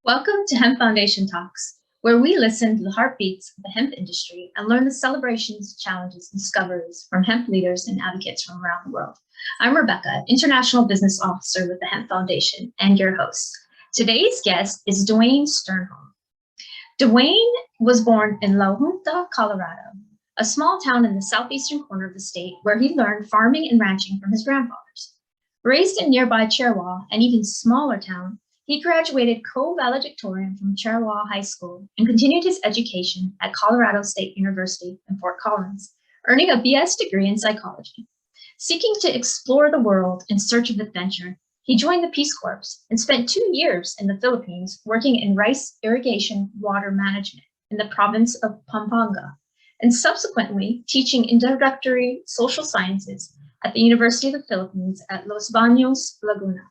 Welcome to Hemp Foundation Talks, where we listen to the heartbeats of the hemp industry and learn the celebrations, challenges, and discoveries from hemp leaders and advocates from around the world. I'm Rebecca, International Business Officer with the Hemp Foundation and your host. Today's guest is Duane Stjernholm. Duane was born in La Junta, Colorado, a small town in the southeastern corner of the state where he learned farming and ranching from his grandfathers. Raised in nearby Cheraw, an even smaller town, he graduated Co-Valedictorian from Cheraw High School and continued his education at Colorado State University in Fort Collins, earning a BS degree in psychology. Seeking to explore the world in search of adventure, he joined the Peace Corps and spent 2 years in the Philippines working in Rice Irrigation Water Management in the Province of Pampanga, and subsequently teaching Introductory Social Sciences at the University of the Philippines at Los Baños, Laguna.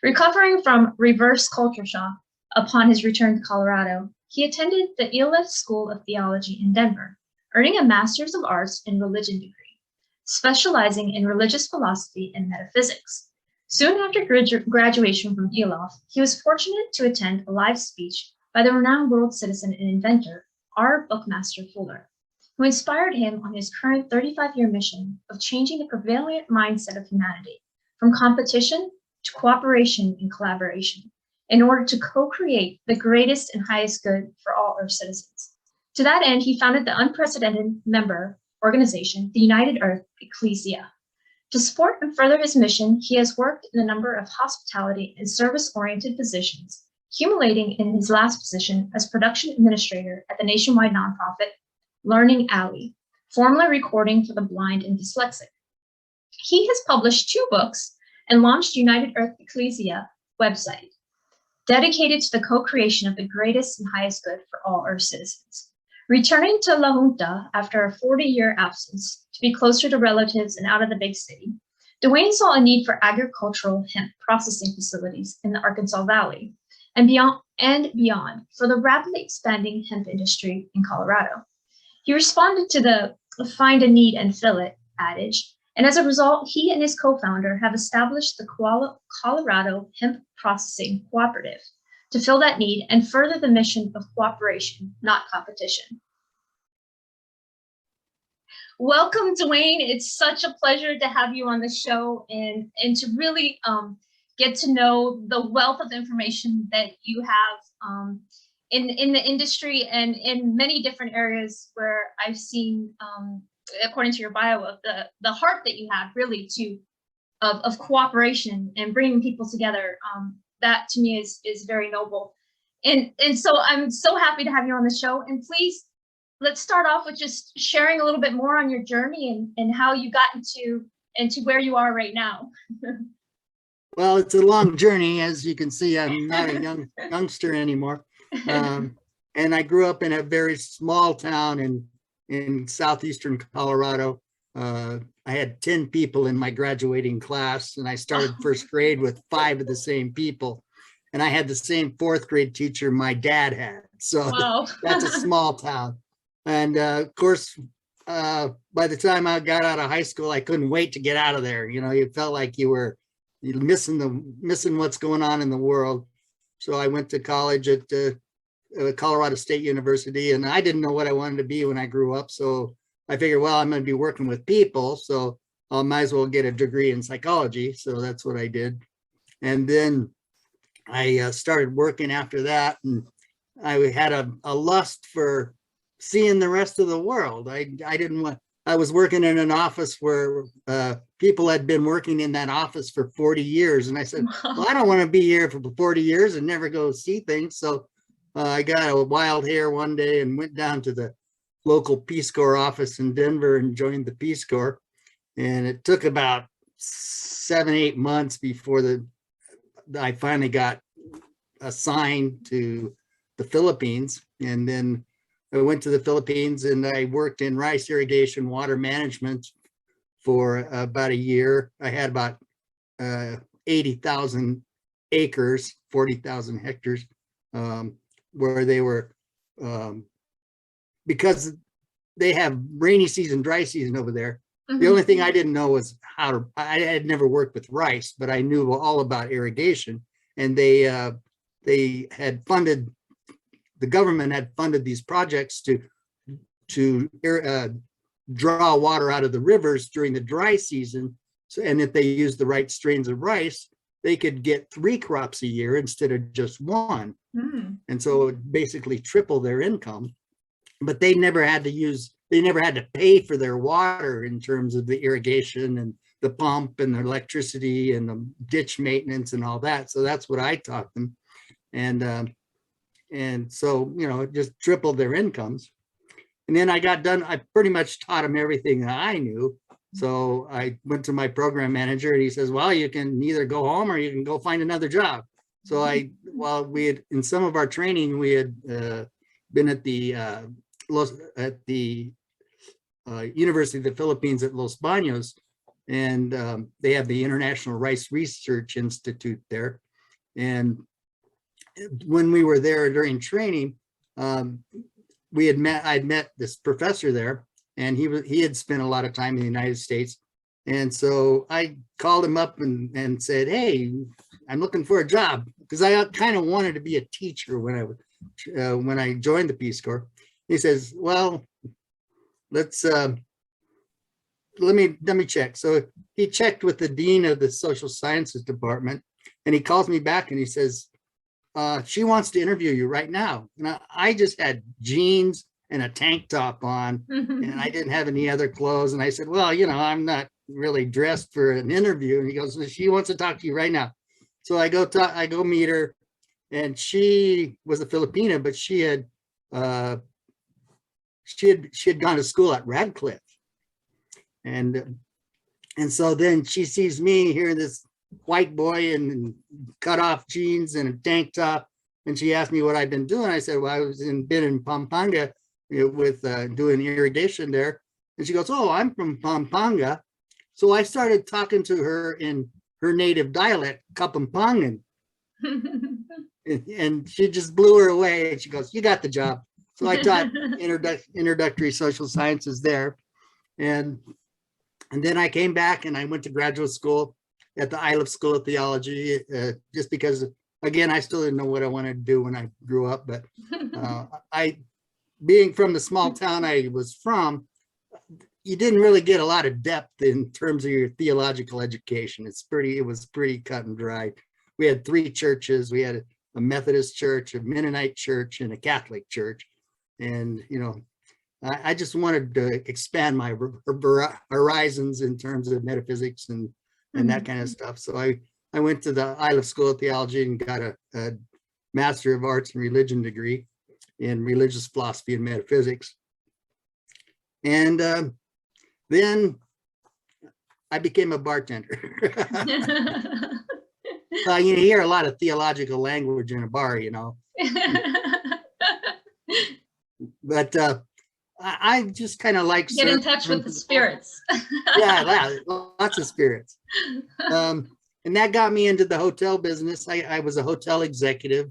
Recovering from reverse culture shock upon his return to Colorado, he attended the ELF School of Theology in Denver, earning a Master's of Arts in Religion degree, specializing in religious philosophy and metaphysics. Soon after graduation from ELF, he was fortunate to attend a live speech by the renowned world citizen and inventor, R. Buckmaster Fuller, who inspired him on his current 35-year mission of changing the prevalent mindset of humanity from competition to cooperation and collaboration in order to co-create the greatest and highest good for all Earth citizens. To that end, he founded the unprecedented member organization, the United Earth Ecclesia. To support and further his mission, he has worked in a number of hospitality and service-oriented positions, accumulating in his last position as production administrator at the nationwide nonprofit Learning Alley, formerly recording for the blind and dyslexic. He has published 2 books and launched United Earth Ecclesia website, dedicated to the co-creation of the greatest and highest good for all Earth citizens. Returning to La Junta after a 40-year absence to be closer to relatives and out of the big city, Duane saw a need for agricultural hemp processing facilities in the Arkansas Valley and beyond for the rapidly expanding hemp industry in Colorado. He responded to the find a need and fill it adage, and as a result, he and his co-founder have established the Colorado Hemp Processing Cooperative to fill that need and further the mission of cooperation, not competition. Welcome, Duane. It's such a pleasure to have you on the show and to really get to know the wealth of information that you have in the industry and in many different areas where I've seen, according to your bio, of the heart that you have really of cooperation and bringing people together. That to me is very noble. And so I'm so happy to have you on the show. And please, let's start off with just sharing a little bit more on your journey and how you got into where you are right now. Well, it's a long journey. As you can see, I'm not a youngster anymore. And I grew up in a very small town in southeastern Colorado. I had 10 people in my graduating class, and I started first grade with 5 of the same people. And I had the same 4th grade teacher my dad had. So wow. That's a small town. And of course, by the time I got out of high school, I couldn't wait to get out of there. You know, you felt like you're missing what's going on in the world. So I went to college at Colorado State University, and I didn't know what I wanted to be when I grew up. So I figured, well, I'm going to be working with people, so I might as well get a degree in psychology. So that's what I did. And then I started working after that, and I had a lust for seeing the rest of the world. I was working in an office where people had been working in that office for 40 years. And I said, well, I don't want to be here for 40 years and never go see things. So I got a wild hair one day and went down to the local Peace Corps office in Denver and joined the Peace Corps. And it took about 7-8 months before I finally got assigned to the Philippines. And then I went to the Philippines and I worked in Rice Irrigation Water Management for about a year. I had about 80,000 acres, 40,000 hectares, where they were, because they have rainy season, dry season over there. The only thing I didn't know was I had never worked with rice, but I knew all about irrigation. And they they had funded, the government had funded these projects to draw water out of the rivers during the dry season. So, and if they used the right strains of rice, they could get 3 crops a year instead of just 1. And so it basically tripled their income. But they never had to pay for their water in terms of the irrigation and the pump and the electricity and the ditch maintenance and all that. So that's what I taught them. And so, you know, it just tripled their incomes. And then I got done, I pretty much taught them everything that I knew. So I went to my program manager and he says, well, you can either go home or you can go find another job. So we had, in some of our training, we had been at the University of the Philippines at Los Baños, and they have the International Rice Research Institute there. And when we were there during training, I'd met this professor there, and he had spent a lot of time in the United States. And so I called him up and said, hey, I'm looking for a job, because I kind of wanted to be a teacher when I joined the Peace Corps. He says, well, let me check. So he checked with the dean of the social sciences department, and he calls me back and he says, she wants to interview you right now. And I just had jeans and a tank top on, and I didn't have any other clothes. And I said, well, you know, I'm not really dressed for an interview. And he goes, she wants to talk to you right now. So I go meet her, and she was a Filipina, but she had gone to school at Radcliffe. And so then she sees me here, this white boy in cut off jeans and a tank top. And she asked me what I'd been doing. I said, well, I was been in Pampanga, you know, with doing irrigation there. And she goes, oh, I'm from Pampanga. So I started talking to her in her native dialect, Kapampangan. And she just blew her away. And she goes, you got the job. So I taught introductory social sciences there. And then I came back and I went to graduate school at the Isle of School of Theology, just because, again, I still didn't know what I wanted to do when I grew up. But being from the small town I was from, you didn't really get a lot of depth in terms of your theological education. It was pretty cut and dry. We had 3 churches. We had a Methodist church, a Mennonite church, and a Catholic church. And, you know, I just wanted to expand my horizons in terms of metaphysics and that kind of stuff. So I went to the Isle of School of Theology and got a Master of Arts in Religion degree in religious philosophy and metaphysics. And then I became a bartender. You hear a lot of theological language in a bar, you know. But I just kind of like get in touch with the spirits. Yeah, lots of spirits. And that got me into the hotel business. I was a hotel executive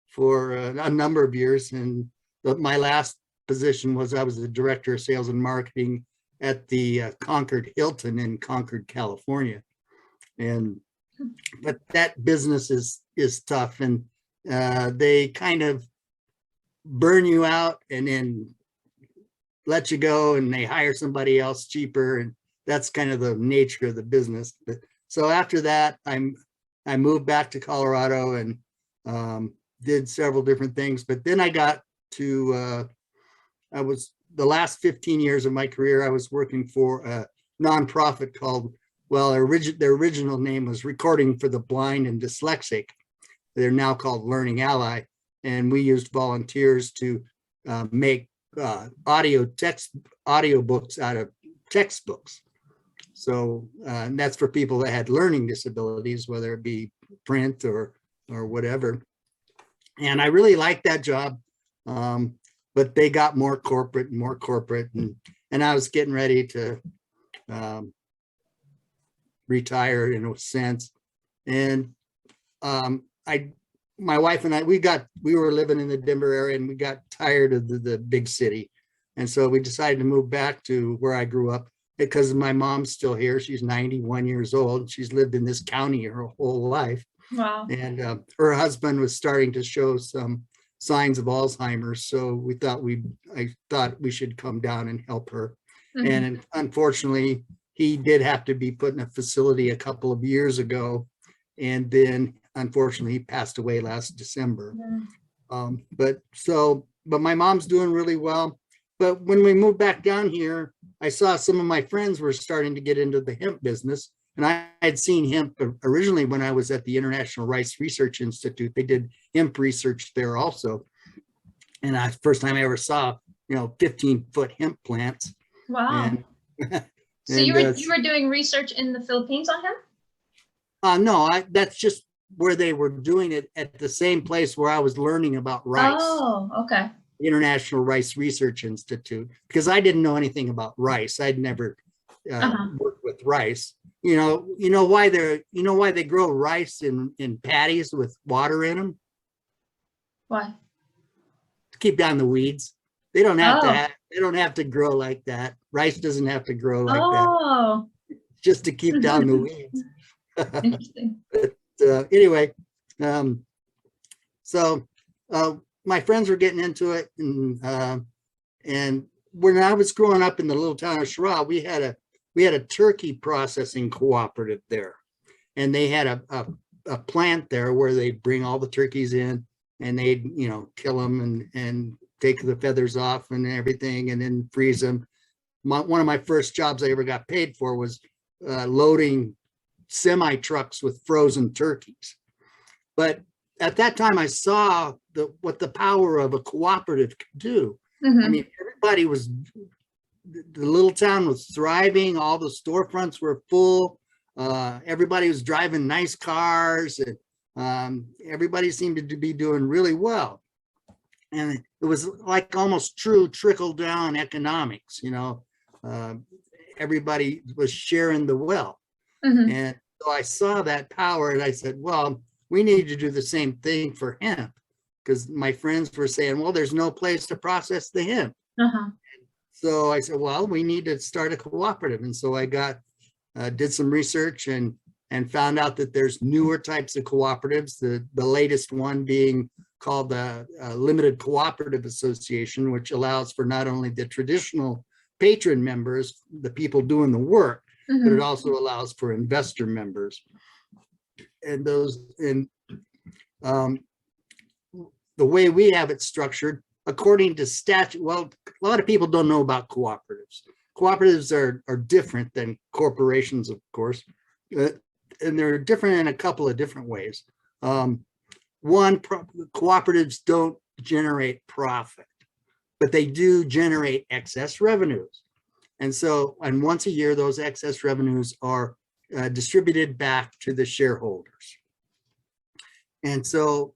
for a number of years, and my last position was I was the director of sales and marketing at the Concord Hilton in Concord, California. But that business is tough, and they kind of burn you out and then let you go, and they hire somebody else cheaper, and that's kind of the nature of the business. But so after that, I moved back to Colorado and did several different things. But then I got to I was the last 15 years of my career, I was working for a nonprofit called, well, their original name was Recording for the Blind and Dyslexic. They're now called Learning Ally, and we used volunteers to make audio books out of textbooks. So and that's for people that had learning disabilities, whether it be print or whatever. And I really liked that job, but they got more corporate, and I was getting ready to retire in a sense. And my wife and I, we were living in the Denver area, and we got tired of the big city. And so we decided to move back to where I grew up, because my mom's still here. She's 91 years old. She's lived in this county her whole life. Wow. And her husband was starting to show some signs of Alzheimer's. So I thought we should come down and help her. Mhm. And unfortunately, he did have to be put in a facility a couple of years ago. And then unfortunately, he passed away last December. But my mom's doing really well. But when we moved back down here, I saw some of my friends were starting to get into the hemp business. And I had seen hemp originally when I was at the International Rice Research Institute. They did hemp research there also. And that's the first time I ever saw, 15-foot hemp plants. Wow. And, So you were doing research in the Philippines on hemp? No, that's just where they were doing it at the same place where I was learning about rice. Oh, okay. International Rice Research Institute, because I didn't know anything about rice. I'd never worked with rice. You know why they grow rice in paddies with water in them? Why? To keep down the weeds. They don't have to grow like that. Rice doesn't have to grow like that. Just to keep down the weeds. Interesting. But anyway, so my friends were getting into it, and when I was growing up in the little town of Cheraw, we had a turkey processing cooperative there, and they had a plant there where they bring all the turkeys in, and they'd kill them and take the feathers off and everything, and then freeze them. One of my first jobs I ever got paid for was loading semi trucks with frozen turkeys. But at that time, I saw what the power of a cooperative could do. Mm-hmm. I mean, the little town was thriving. All the storefronts were full. Everybody was driving nice cars, and everybody seemed to be doing really well. And it was like almost true trickle down economics. Everybody was sharing the wealth. Mm-hmm. And so I saw that power, and I said, well, we need to do the same thing for hemp, because my friends were saying, well, there's no place to process the hemp. Uh-huh. So I said, well, we need to start a cooperative. And so I did some research and found out that there's newer types of cooperatives, the latest one being called the Limited Cooperative Association, which allows for not only the traditional patron members, the people doing the work, Mm-hmm. but it also allows for investor members. And the way we have it structured, according to statute, well, a lot of people don't know about cooperatives. Cooperatives are different than corporations, of course, and they're different in a couple of different ways. One, cooperatives don't generate profit, but they do generate excess revenues. And once a year, those excess revenues are distributed back to the shareholders. And so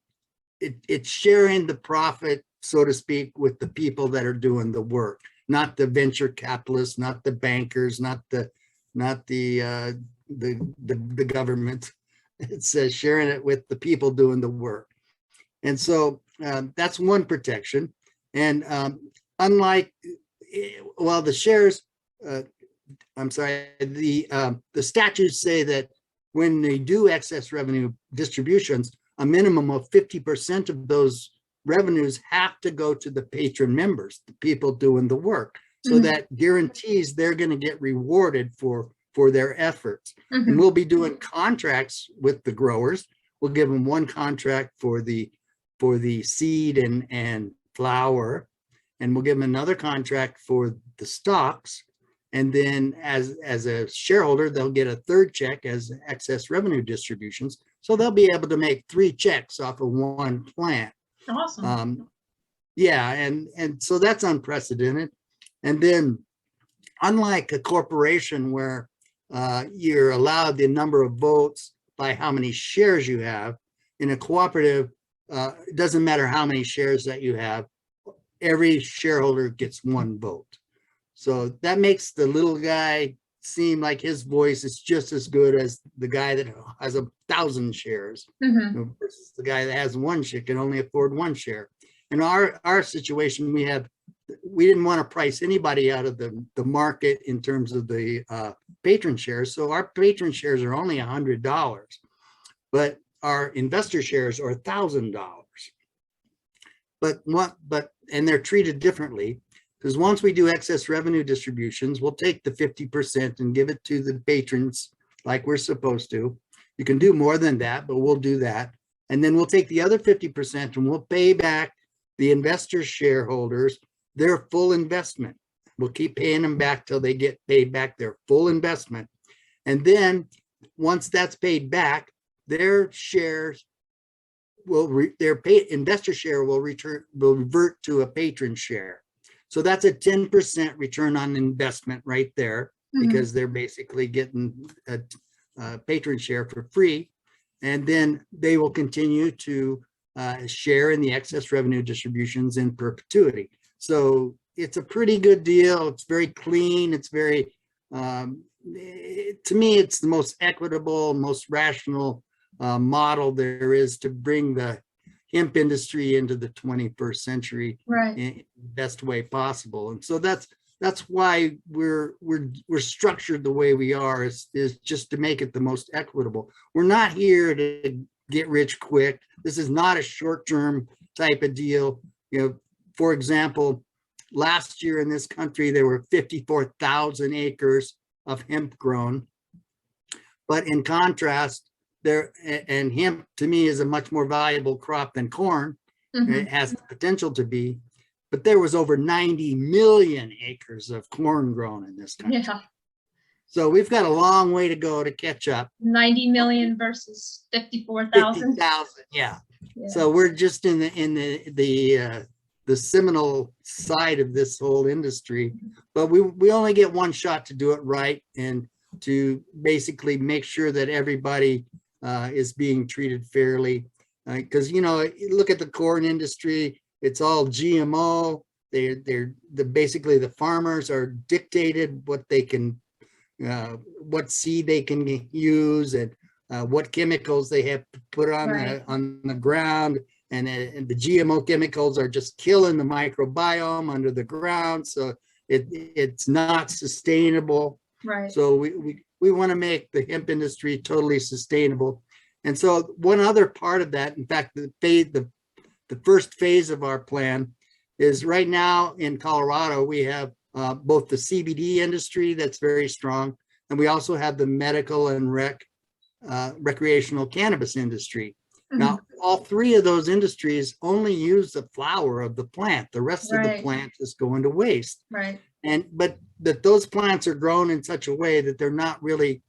it's sharing the profit, so to speak, with the people that are doing the work, not the venture capitalists, not the bankers, not the government. It says sharing it with the people doing the work. And so that's one protection. And unlike, well, the shares, the statutes say that when they do excess revenue distributions, a minimum of 50% of those revenues have to go to the patron members, the people doing the work. So Mm-hmm. that guarantees they're going to get rewarded for their efforts. Mm-hmm. And we'll be doing contracts with the growers. We'll give them one contract for the seed and flour, and we'll give them another contract for the stocks. And then as a shareholder, they'll get a third check as excess revenue distributions. So they'll be able to make 3 checks off of one plant. Awesome. Yeah, and so that's unprecedented. And then unlike a corporation where you're allowed the number of votes by how many shares you have, in a cooperative, it doesn't matter how many shares that you have, every shareholder gets 1 vote. So that makes the little guy seem like his voice is just as good as the guy that has 1,000 shares. Mm-hmm. Versus the guy that has 1 share, can only afford 1 share. In our situation, we didn't want to price anybody out of the market in terms of the patron shares. So our patron shares are only $100. But our investor shares are $1,000. And they're treated differently, because once we do excess revenue distributions, we'll take the 50% and give it to the patrons like we're supposed to. You can do more than that, but we'll do that. And then we'll take the other 50% and we'll pay back the investor shareholders their full investment. We'll keep paying them back till they get paid back their full investment. And then once that's paid back, their shares investor share will revert to a patron share. So that's a 10% return on investment right there, because they're basically getting a patron share for free. And then they will continue to share in the excess revenue distributions in perpetuity. So it's a pretty good deal. It's very clean. It's very, to me, it's the most equitable, most rational model there is to bring the hemp industry into the 21st century in the best way possible. And so that's why we're structured the way we are, is just to make it the most equitable. We're not here to get rich quick. This is not a short-term type of deal. For example, last year in this country, there were 54,000 acres of hemp grown. But in contrast, and hemp to me is a much more valuable crop than corn. It has the potential to be, but there was over 90 million acres of corn grown in this country. Yeah. So we've got a long way to go to catch up. 90 million versus 54,000. 50,000, yeah. So we're just in the seminal side of this whole industry, but we only get one shot to do it right, and to basically make sure that everybody is being treated fairly. Because look at the corn industry; it's all GMO. They're basically the farmers are dictated what they can, what seed they can use, and what chemicals they have to put on the ground. And the GMO chemicals are just killing the microbiome under the ground, so it's not sustainable. Right. So we want to make the hemp industry totally sustainable. And so one other part of that, in fact, the first phase of our plan is right now in Colorado, we have both the CBD industry that's very strong, and we also have the medical and recreational cannabis industry. Now, all three of those industries only use the flower of the plant. The rest of the plant is going to waste. Right. But those plants are grown in such a way that they're not really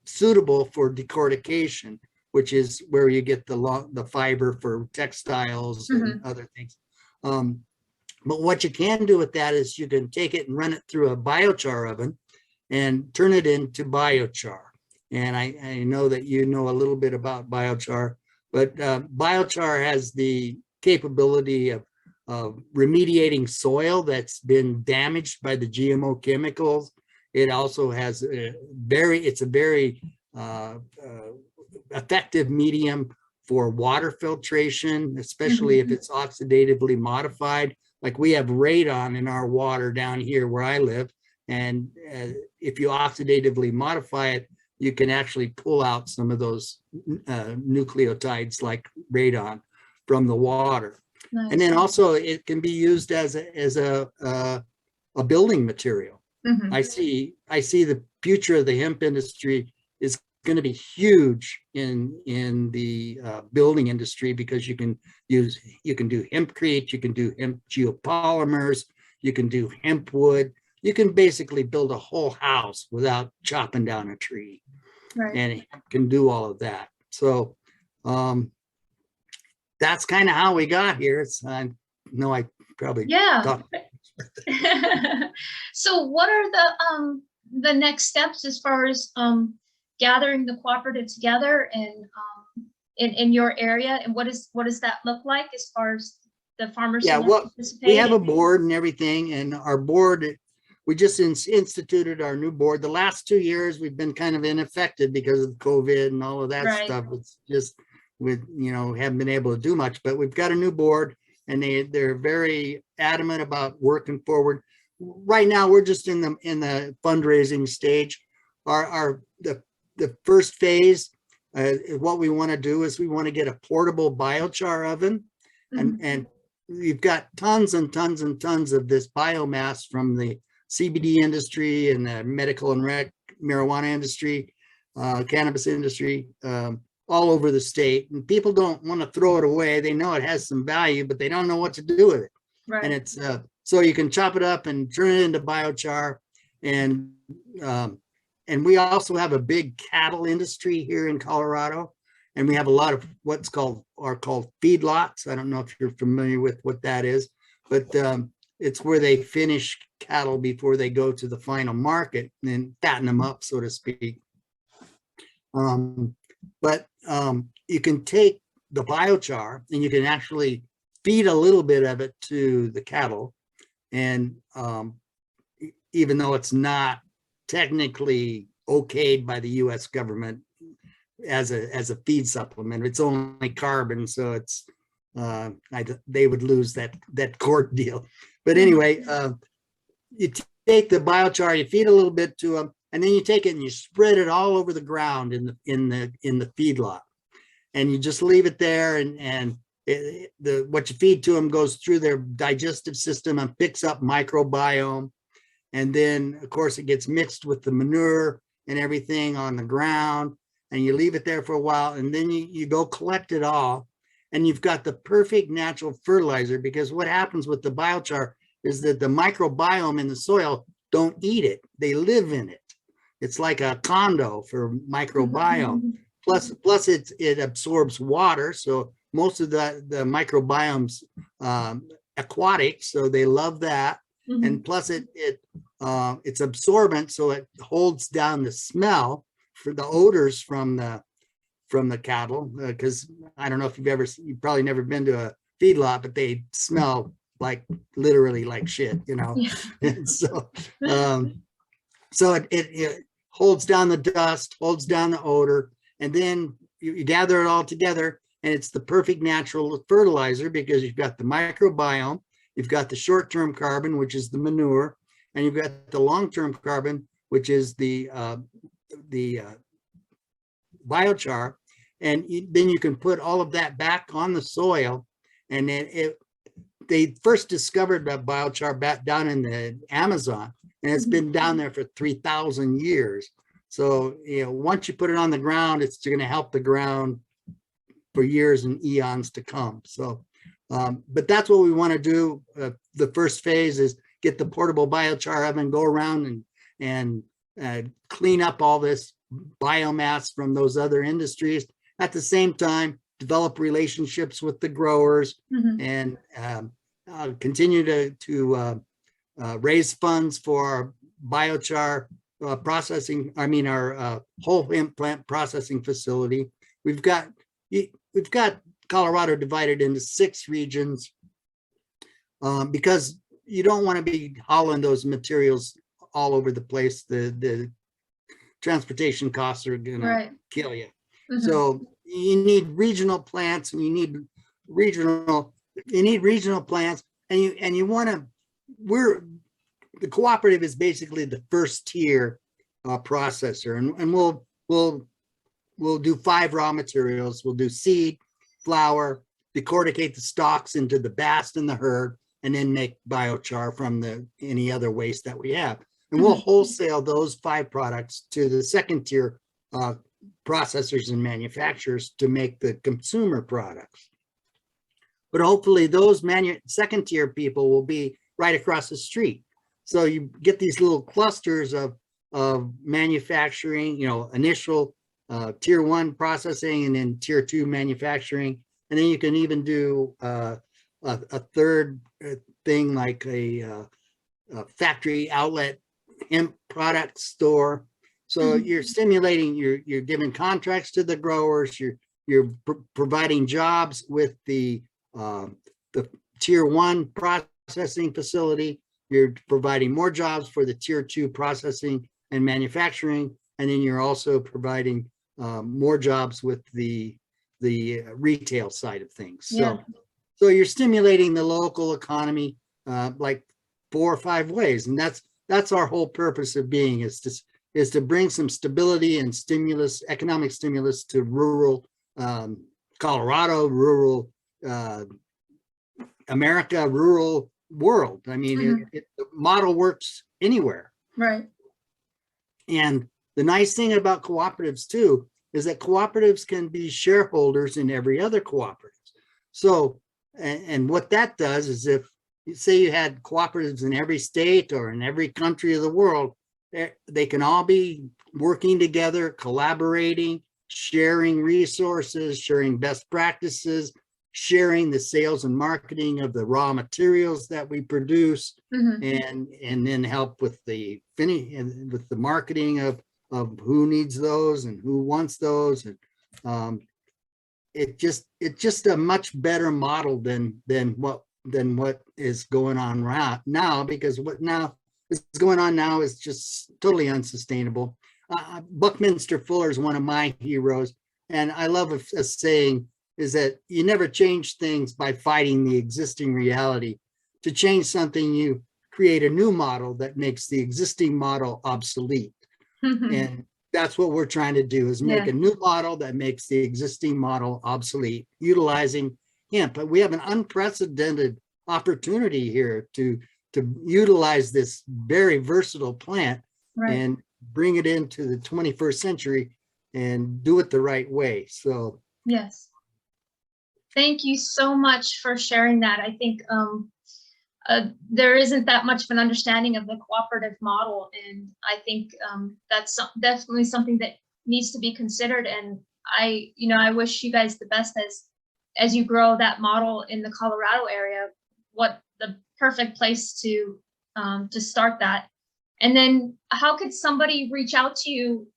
suitable for decortication, which is where you get the fiber for textiles and other things. But what you can do with that is you can take it and run it through a biochar oven and turn it into biochar. And I know that you know a little bit about biochar, but biochar has the capability of remediating soil that's been damaged by the GMO chemicals. It also has it's a very effective medium for water filtration, especially if it's oxidatively modified. Like we have radon in our water down here where I live, and if you oxidatively modify it, you can actually pull out some of those nucleotides like radon from the water. Nice. And then also it can be used as a building material. I see the future of the hemp industry is going to be huge in the building industry, because you can do hempcrete, you can do hemp geopolymers, you can do hemp wood. You can basically build a whole house without chopping down a tree. Right. And it can do all of that. So that's kind of how we got here. I know I probably talked. So what are the next steps as far as gathering the cooperative together and in your area, and what does that look like as far as the farmers? Yeah, well, we have a board and everything, and our board, we just instituted our new board. The last 2 years we've been kind of ineffective because of COVID and all of that stuff. It's just haven't been able to do much, but we've got a new board, and they're very adamant about working forward. Right now we're just in the fundraising stage. The first phase what we want to do is we want to get a portable biochar oven, and we've got tons and tons and tons of this biomass from the CBD industry and the medical and marijuana industry, cannabis industry, all over the state. And people don't want to throw it away. They know it has some value, but they don't know what to do with it. Right. And it's so you can chop it up and turn it into biochar. And we also have a big cattle industry here in Colorado. And we have a lot of what's called feedlots. I don't know if you're familiar with what that is, but it's where they finish cattle before they go to the final market and then fatten them up, so to speak. But you can take the biochar and you can actually feed a little bit of it to the cattle. And even though it's not technically okayed by the US government as a feed supplement, it's only carbon, so it's they would lose that court deal. But anyway, you take the biochar, you feed a little bit to them, and then you take it and you spread it all over the ground in the feedlot, and you just leave it there, and what you feed to them goes through their digestive system and picks up microbiome, and then of course it gets mixed with the manure and everything on the ground, and you leave it there for a while, and then you go collect it all, and you've got the perfect natural fertilizer. Because what happens with the biochar is that the microbiome in the soil don't eat it, they live in it. It's like a condo for microbiome. Plus it absorbs water, so most of the microbiome's aquatic, so they love that. And plus it's absorbent, so it holds down the smell for the odors from the cattle. Because I don't know if you've probably never been to a feedlot, but they smell like literally like shit, you know. And so it holds down the dust, holds down the odor, and then you gather it all together, and it's the perfect natural fertilizer because you've got the microbiome, you've got the short-term carbon, which is the manure, and you've got the long-term carbon, which is the biochar. And then you can put all of that back on the soil. And then they first discovered that biochar back down in the Amazon, and it's been down there for 3,000 years. So, you know, once you put it on the ground, it's going to help the ground for years and eons to come. So, but that's what we want to do. The first phase is get the portable biochar oven, go around and clean up all this biomass from those other industries. At the same time, develop relationships with the growers and continue to raise funds for our biochar processing. I mean, our whole hemp plant processing facility. We've got Colorado divided into 6 regions because you don't want to be hauling those materials all over the place. The transportation costs are gonna kill you. So you need regional plants, and you need regional plants, and you want to. The cooperative is basically the first tier processor, and we'll do 5 raw materials. We'll do seed, flour, decorticate the stalks into the bast and the hurd, and then make biochar from any other waste that we have. And we'll wholesale those 5 products to the second tier processors and manufacturers to make the consumer products. But hopefully those second tier people will be right across the street. So you get these little clusters of manufacturing, you know, initial tier 1 processing, and then tier 2 manufacturing. And then you can even do a third thing like a factory outlet hemp product store. So you're stimulating, you're giving contracts to the growers, you're providing jobs with the tier 1 processing facility, you're providing more jobs for the tier 2 processing and manufacturing, and then you're also providing more jobs with the retail side of things. So you're stimulating the local economy like 4 or 5 ways, and that's our whole purpose of being, is is to bring some stability and stimulus, economic stimulus to rural Colorado, rural America, rural world. I mean, the model works anywhere. Right. And the nice thing about cooperatives too is that cooperatives can be shareholders in every other cooperative. So, and what that does is, if you say you had cooperatives in every state or in every country of the world, they can all be working together, collaborating, sharing resources, sharing best practices, sharing the sales and marketing of the raw materials that we produce, and then help with the with the marketing of who needs those and who wants those. And it's just a much better model than what is going on right now, because what now is going on now is just totally unsustainable. Buckminster Fuller is one of my heroes, and I love a saying is that you never change things by fighting the existing reality. To change something, you create a new model that makes the existing model obsolete. And that's what we're trying to do, is make a new model that makes the existing model obsolete, utilizing hemp. But we have an unprecedented opportunity here to utilize this very versatile plant and bring it into the 21st century and do it the right way. So yes, thank you so much for sharing that. I think there isn't that much of an understanding of the cooperative model, and I think that's definitely something that needs to be considered. And I wish you guys the best as you grow that model in the Colorado area. What the perfect place to start that. And then how could somebody reach out to you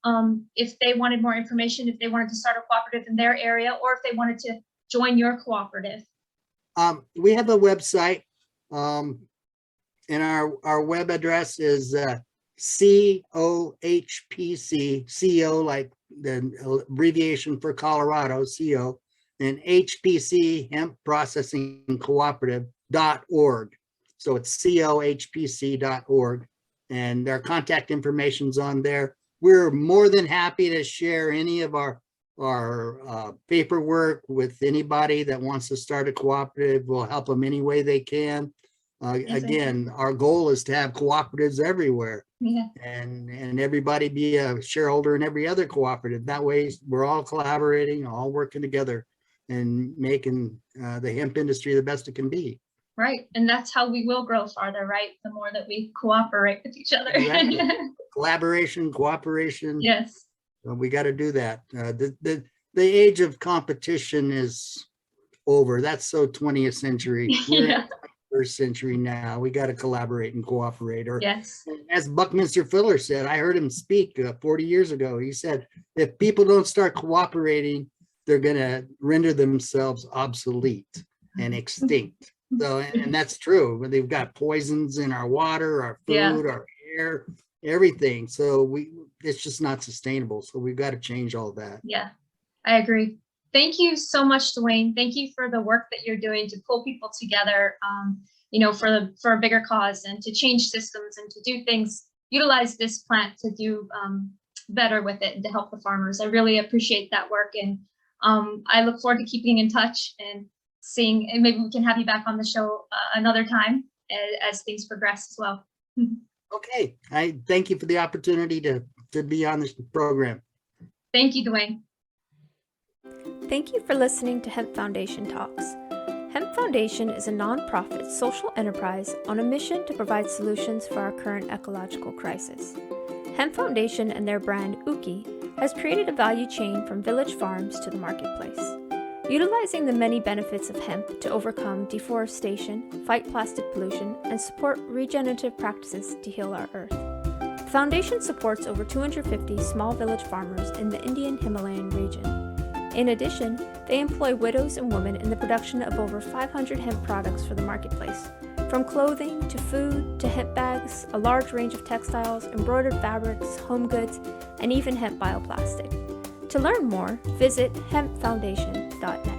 if they wanted more information, if they wanted to start a cooperative in their area, or if they wanted to join your cooperative? We have a website, and our web address is COHPC, CO like the abbreviation for Colorado, CO, and HPC, Hemp Processing Cooperative.org. So it's cohpc.org, and our contact information's on there. We're more than happy to share any of our paperwork with anybody that wants to start a cooperative. We'll help them any way they can. Again, our goal is to have cooperatives everywhere, and everybody be a shareholder in every other cooperative. That way we're all collaborating, all working together, and making the hemp industry the best it can be. Right, and that's how we will grow farther, right? The more that we cooperate with each other. Exactly. Collaboration, cooperation. Yes. We got to do that. The age of competition is over. That's so 20th century. We're in the 21st century now. We got to collaborate and cooperate. Or as Buckminster Fuller said, I heard him speak 40 years ago. He said, if people don't start cooperating, they're going to render themselves obsolete and extinct. So, and that's true. They've got poisons in our water, our food, our air, everything. So it's just not sustainable. So we've got to change all that. Yeah, I agree. Thank you so much, Duane. Thank you for the work that you're doing to pull people together, for a bigger cause, and to change systems and to do things, utilize this plant to do better with it and to help the farmers. I really appreciate that work. And I look forward to keeping in touch and seeing, and maybe we can have you back on the show another time as things progress as well. Okay, I thank you for the opportunity to be on this program. Thank you, Duane. Thank you for listening to Hemp Foundation Talks. Hemp Foundation is a nonprofit social enterprise on a mission to provide solutions for our current ecological crisis. Hemp Foundation and their brand Uki has created a value chain from village farms to the marketplace, utilizing the many benefits of hemp to overcome deforestation, fight plastic pollution, and support regenerative practices to heal our earth. The foundation supports over 250 small village farmers in the Indian Himalayan region. In addition, they employ widows and women in the production of over 500 hemp products for the marketplace, from clothing to food to hemp bags, a large range of textiles, embroidered fabrics, home goods, and even hemp bioplastic. To learn more, visit hempfoundation.net.